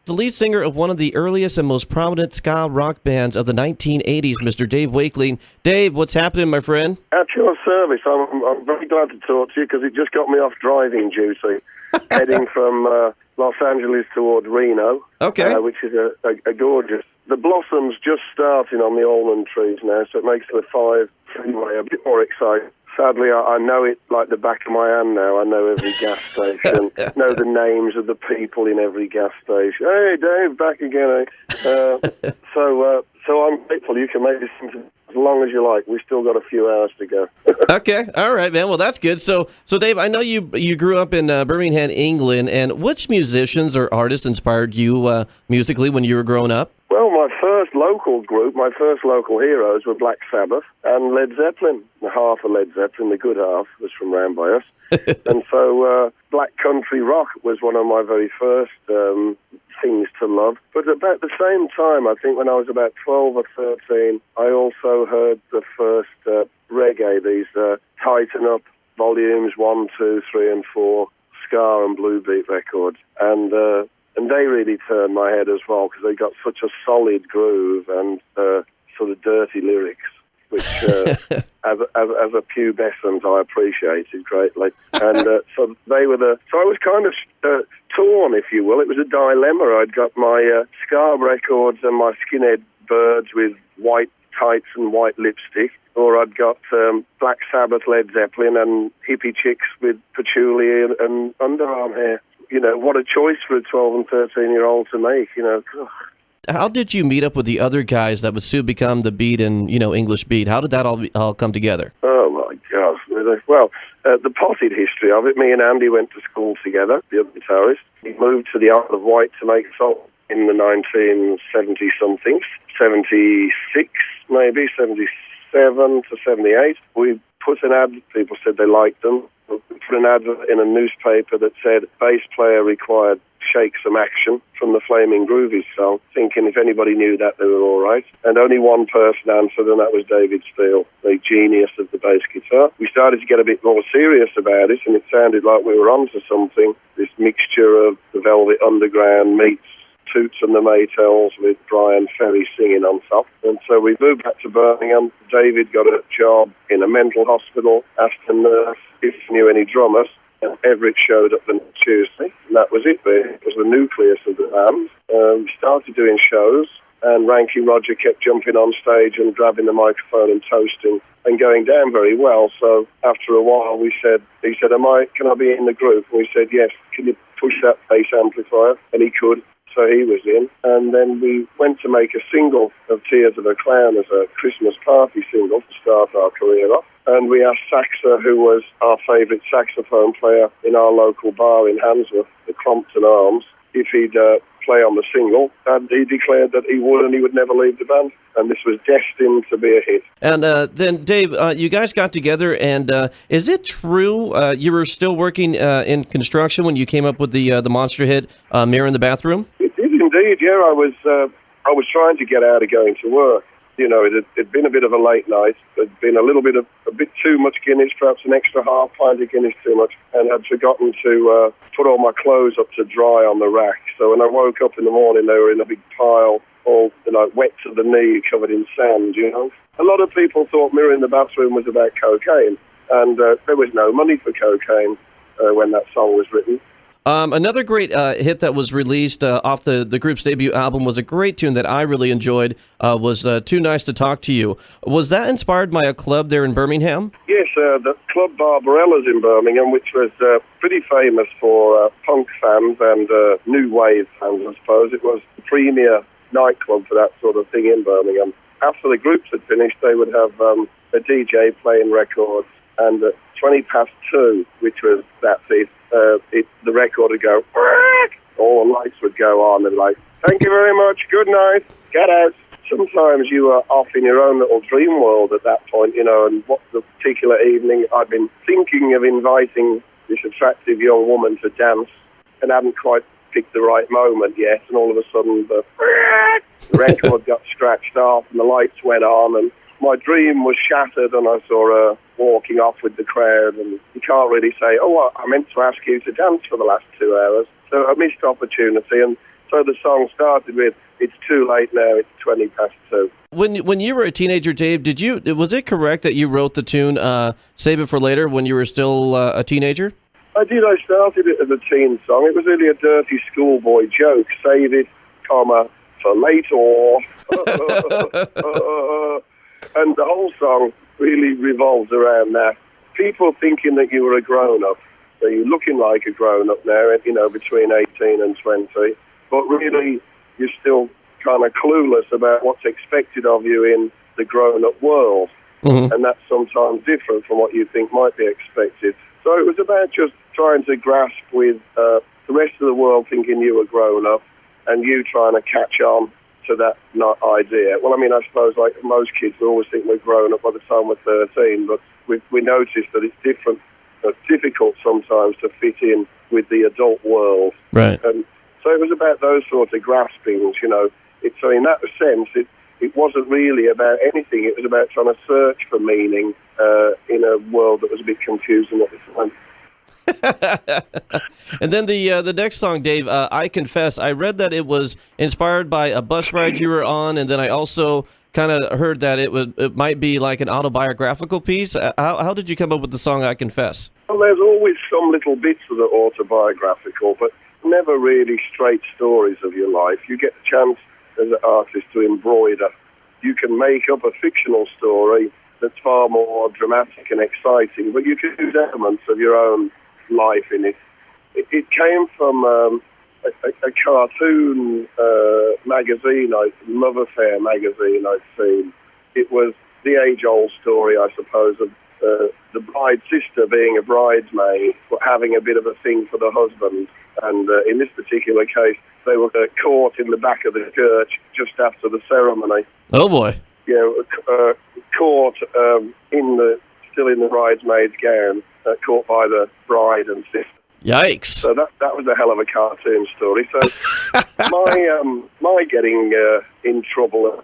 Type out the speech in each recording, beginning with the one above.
The lead singer of one of the earliest and most prominent ska rock bands of the 1980s, Mr. Dave Wakeling. Dave, what's happening, my friend? At your service. I'm very glad to talk to you because it just got me off driving duty, heading from Los Angeles toward Reno, which is a gorgeous. The blossoms just starting on the almond trees now, so it makes the 5 freeway a bit more exciting. Sadly, I know it like the back of my hand now. I know every gas station, know the names of the people in every gas station. Hey, Dave, back again. So I'm grateful you can make this into as long as you like. We've still got a few hours to go. Okay, all right, man. Well, that's good. So Dave, I know you grew up in Birmingham, England, and which musicians or artists inspired you musically when you were growing up? Well, my first local group, my first local heroes were Black Sabbath and Led Zeppelin. Half of Led Zeppelin, the good half, was from round by us. And so black country rock was one of my very first things to love. But about the same time, I think when I was about 12 or 13, I also heard the first reggae, these Tighten Up volumes 1, 2, 3, and 4, ska and blue beat records. And they really turned my head as well because they got such a solid groove and sort of dirty lyrics, which as a pubescent I appreciated greatly. And so they were so I was kind of torn, if you will. It was a dilemma. I'd got my ska records and my skinhead birds with white tights and white lipstick, or I'd got Black Sabbath, Led Zeppelin, and hippie chicks with patchouli and underarm hair. You know, what a choice for a 12 and 13-year-old to make, you know. How did you meet up with the other guys that would soon become the Beat and, English Beat? How did that all come together? Oh, my gosh. Well, the potted history of it, me and Andy went to school together, the other guitarist. He moved to the Isle of Wight to make songs in the 1970-somethings, 76 maybe, 77 to 78. We put an ad, people said they liked them. We put an ad in a newspaper that said bass player required shake some action from the Flaming Groovies song, thinking if anybody knew that, they were all right. And only one person answered, and that was David Steele, the genius of the bass guitar. We started to get a bit more serious about it, and it sounded like we were onto something, this mixture of the Velvet Underground meets Toots and the Maytals with Brian Ferry singing on top. And so we moved back to Birmingham. David got a job in a mental hospital, asked a nurse if he knew any drummers, and Everett showed up the next Tuesday. And that was it, really. It was the nucleus of the band. We started doing shows, and Ranking Roger kept jumping on stage and grabbing the microphone and toasting and going down very well. So after a while, he said, can I be in the group? And we said, yes, can you push that bass amplifier? And he could. So he was in, and then we went to make a single of Tears of a Clown as a Christmas party single to start our career off. And we asked Saxa, who was our favourite saxophone player in our local bar in Handsworth, the Crompton Arms, if he'd play on the single, and he declared that he would and he would never leave the band. And this was destined to be a hit. And then, Dave, you guys got together, and is it true you were still working in construction when you came up with the monster hit, Mirror in the Bathroom? It did indeed, yeah. I was trying to get out of going to work. You know, it'd been a bit of a late night. There'd been a bit too much Guinness, perhaps an extra half pint of Guinness too much, and I'd forgotten to put all my clothes up to dry on the rack. So when I woke up in the morning, they were in a big pile, all wet to the knee, covered in sand, you know. A lot of people thought Mirror in the Bathroom was about cocaine, and there was no money for cocaine when that song was written. Another great hit that was released off the group's debut album was a great tune that I really enjoyed, was Too Nice to Talk to You. Was that inspired by a club there in Birmingham? Yes, the Club Barbarella's in Birmingham, which was pretty famous for punk fans and new wave fans, I suppose. It was the premier nightclub for that sort of thing in Birmingham. After the groups had finished, they would have a DJ playing records, and at 2:20, which was that's it, the record would go, all the lights would go on, and like, thank you very much, good night, get out. Sometimes you were off in your own little dream world at that point, you know, and what the particular evening I'd been thinking of inviting this attractive young woman to dance and hadn't quite picked the right moment yet, and all of a sudden the record got scratched off and the lights went on, and my dream was shattered, and I saw her walking off with the crowd, and you can't really say, I meant to ask you to dance for the last 2 hours. So a missed opportunity, and So the song started with, "It's too late now, it's 20 past 2." When you were a teenager, Dave, was it correct that you wrote the tune "Save It for Later" when you were still a teenager? I did. I started it as a teen song. It was really a dirty schoolboy joke. Save it, comma, for later. And the whole song really revolves around that. People thinking that you were a grown-up. So you're looking like a grown-up now, between 18 and 20. But really, you're still kind of clueless about what's expected of you in the grown-up world. Mm-hmm. And that's sometimes different from what you think might be expected. So it was about just trying to grasp with the rest of the world thinking you were grown up and you trying to catch on to that idea. Well, I mean, I suppose like most kids, we always think we're grown up by the time we're 13, but we noticed that it's different. It's difficult sometimes to fit in with the adult world. Right. And so it was about those sorts of graspings, So in that sense, it wasn't really about anything. It was about trying to search for meaning in a world that was a bit confusing at the time. And then the next song, Dave, I Confess, I read that it was inspired by a bus ride you were on, and then I also kind of heard that it might be like an autobiographical piece. How did you come up with the song I Confess? Well, there's always some little bits that are autobiographical, but never really straight stories of your life. You get the chance as an artist to embroider. You can make up a fictional story that's far more dramatic and exciting, but you can use elements of your own life in it. It came from a cartoon magazine, Love Affair magazine I'd seen. It was the age-old story, I suppose, of the bride's sister being a bridesmaid, but having a bit of a thing for the husband. And in this particular case, they were caught in the back of the church just after the ceremony. Oh, boy. Caught still in the bridesmaid's gown, caught by the bride and sister. Yikes! So that was a hell of a cartoon story. So my getting in trouble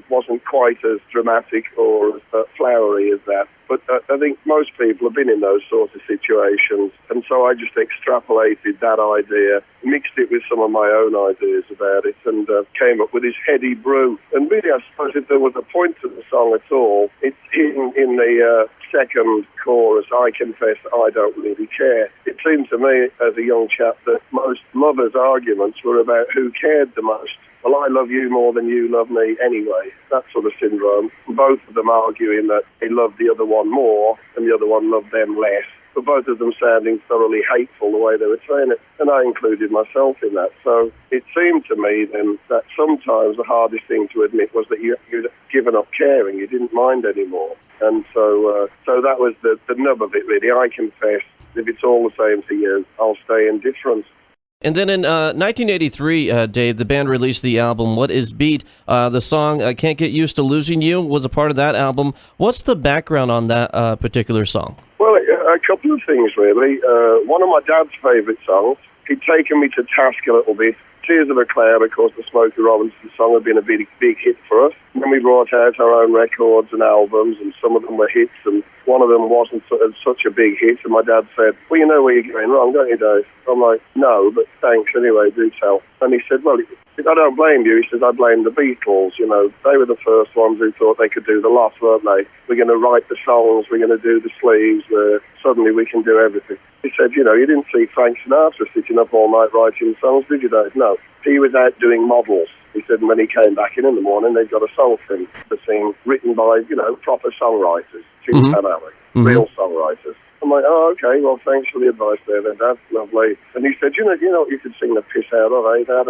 wasn't quite as dramatic or as flowery as that. But I think most people have been in those sorts of situations, and so I just extrapolated that idea, mixed it with some of my own ideas about it, and came up with this heady brew. And really, I suppose if there was a point to the song at all, it's in the second chorus, I confess I don't really care. It seemed to me, as a young chap, that most lovers' arguments were about who cared the most. Well, I love you more than you love me anyway. That sort of syndrome. Both of them arguing that they loved the other one more and the other one loved them less. But both of them sounding thoroughly hateful the way they were saying it. And I included myself in that. So it seemed to me then that sometimes the hardest thing to admit was that you'd given up caring. You didn't mind anymore. And so that was the nub of it, really. I confess, if it's all the same to you, I'll stay indifferent. And then in 1983, Dave, the band released the album What Is Beat? The song Can't Get Used to Losing You was a part of that album. What's the background on that particular song? Well, a couple of things, really. One of my dad's favourite songs, he'd taken me to task a little bit. Tears of a Cloud, of course, the Smokey Robinson song, had been a big hit for us. And then we brought out our own records and albums, and some of them were hits, and one of them wasn't such a big hit. And my dad said, well, you know where you're going wrong, don't you, Dave? I'm like, no, but thanks anyway, do tell. And he said, well, I don't blame you. He says, I blame the Beatles. They were the first ones who thought they could do the lot, weren't they? We're going to write the songs, we're going to do the sleeves, suddenly we can do everything. He said, you didn't see Frank Sinatra sitting up all night writing songs, did you, Dave? No. He was out doing models. He said, when he came back in the morning, they'd got a song for him to sing, written by, proper songwriters, real songwriters. I'm like, oh, okay, well, thanks for the advice there, then, Dad. Lovely. And he said, you know what you could sing the piss out of, eh, Dad?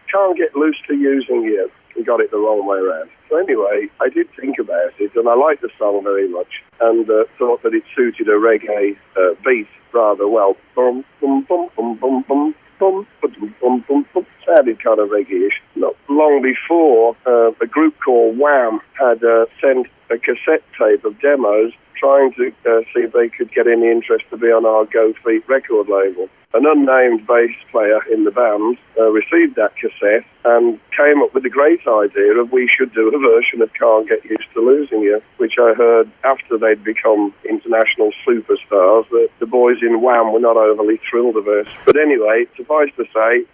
Can't Get Loose to Using You. He got it the wrong way around. So anyway, I did think about it, and I liked the song very much, and thought that it suited a reggae beat rather well. Bum, bum, bum, bum, bum, bum. Bum, bum, bum, bum, bum. Sounded kind of reggae-ish. Not long before, a group called Wham had sent a cassette tape of demos trying to see if they could get any interest to be on our Go Feet record label. An unnamed bass player in the band received that cassette and came up with the great idea of we should do a version of Can't Get Used to Losing You, which I heard after they'd become international superstars. The boys in Wham were not overly thrilled of it. But anyway, suffice to say,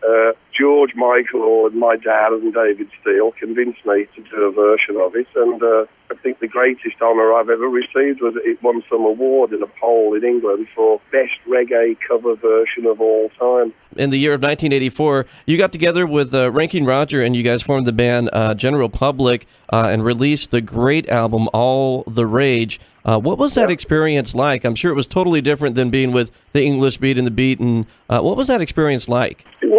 George, Michael, and my dad and David Steele convinced me to do a version of it, and I think the greatest honour I've ever received was that it won some award in a poll in England for best reggae cover version of all time. In the year of 1984, you got together with Ranking Roger and you guys formed the band General Public and released the great album All the Rage. What was that experience like? I'm sure it was totally different than being with the English Beat and the Beat. And what was that experience like? It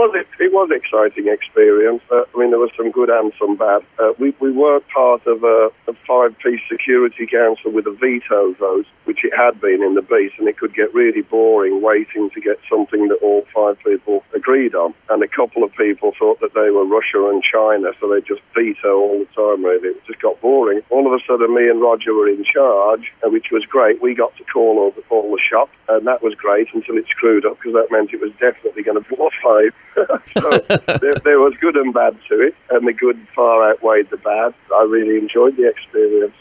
was an exciting experience. I mean, there was some good and some bad. We were part of a five-piece security council with a veto vote, which it had been in the Beat, and it could get really boring waiting to get something that all five people agreed on. And a couple of people thought that they were Russia and China, so they just veto all the time, really. It just got boring. All of a sudden, me and Roger were in charge, which was great. We got to call all the shots, and that was great until it screwed up, because that meant it was definitely going to be five. So there was good and bad to it, and the good far outweighed the bad. I really enjoyed the experience.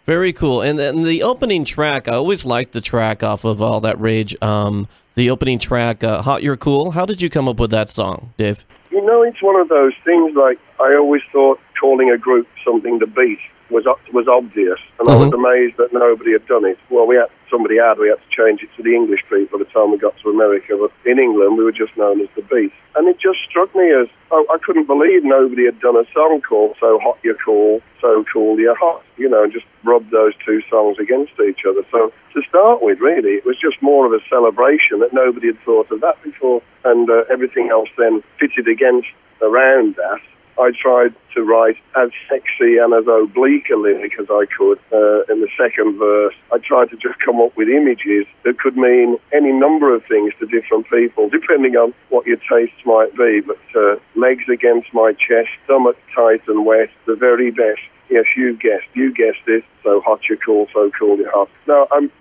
Very cool. And then the opening track, I always liked the track off of All That Rage. The opening track, Hot You're Cool. How did you come up with that song, Dave? You know, it's one of those things, like, I always thought calling a group something to beat was obvious, and I was amazed that nobody had done it. Well, we had to change it to the English beat by the time we got to America, but in England we were just known as the Beat. And it just struck me as, I couldn't believe nobody had done a song called So Hot You're Cool, So Cool You're Hot, and just rubbed those two songs against each other. So to start with, really, it was just more of a celebration that nobody had thought of that before, and everything else then fitted around that. I tried to write as sexy and as oblique a lyric as I could in the second verse. I tried to just come up with images that could mean any number of things to different people, depending on what your tastes might be. But legs against my chest, stomach tight and wet, the very best. Yes, you guessed it. So hot you're cool, so cool you're hot. Now, I've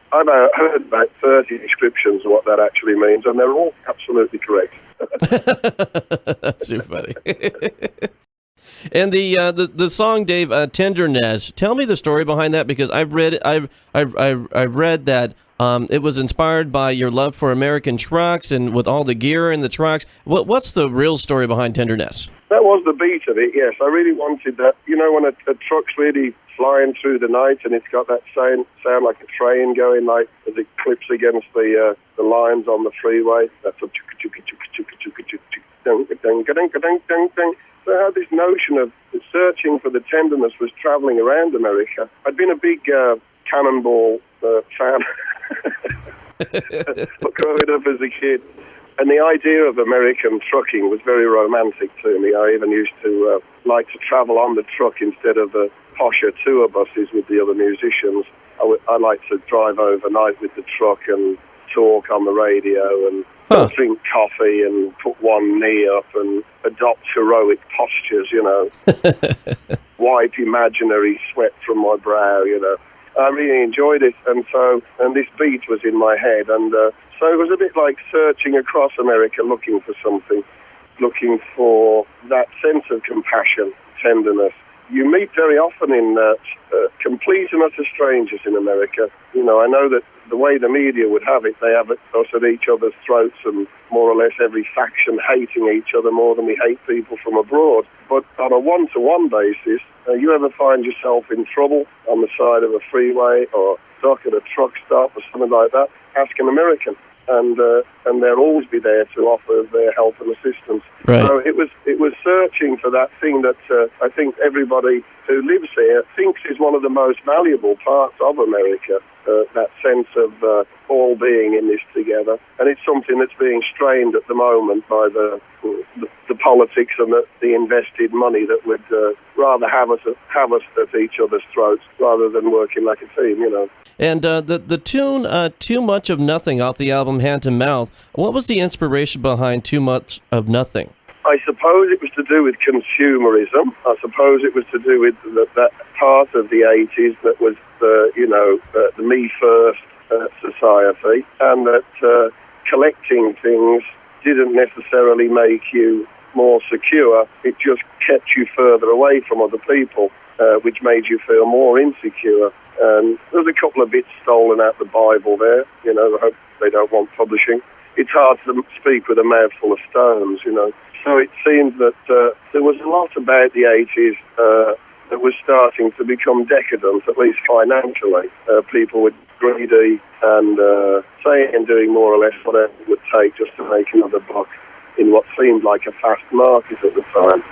heard about 30 descriptions of what that actually means, and they're all absolutely correct. That's too funny. And the song, Dave, Tenderness. Tell me the story behind that, because I've read that it was inspired by your love for American trucks and with all the gear in the trucks. What's the real story behind Tenderness? That was the beat of it, yes. I really wanted that. You know, when a truck's really flying through the night and it's got that sound like a train going, like as it clips against the lines on the freeway. That's a so I had this notion of searching for the tenderness was traveling around America. I'd been a big Cannonball fan growing up as a kid. And the idea of American trucking was very romantic to me. I even used to like to travel on the truck instead of the posher tour buses with the other musicians. I like to drive overnight with the truck and talk on the radio and drink coffee and put one knee up and adopt heroic postures, wipe imaginary sweat from my brow, I really enjoyed it, and this beat was in my head, and so it was a bit like searching across America looking for something, looking for that sense of compassion, tenderness. You meet very often in complete and utter strangers in America. I know that the way the media would have it, they have us at each other's throats and more or less every faction hating each other more than we hate people from abroad. But on a one-to-one basis, you ever find yourself in trouble on the side of a freeway or stuck at a truck stop or something like that, ask an American. And they'll always be there to offer their help and assistance. Right. So it was searching for that thing that I think everybody who lives here thinks is one of the most valuable parts of America, that sense of all being in this together. And it's something that's being strained at the moment by the politics and the invested money that would rather have us at each other's throats rather than working like a team, And the tune Too Much of Nothing off the album Hand to Mouth, what was the inspiration behind Too Much of Nothing? I suppose it was to do with consumerism. I suppose it was to do with that part of the 80s that was the me first society, and that collecting things didn't necessarily make you more secure. It just kept you further away from other people, which made you feel more insecure. And there's a couple of bits stolen out the Bible there. I hope they don't want publishing. It's hard to speak with a mouthful of stones, So it seemed that there was a lot about the 80s that was starting to become decadent, at least financially. People were greedy and saying and doing more or less whatever it would take just to make another buck in what seemed like a fast market at the time.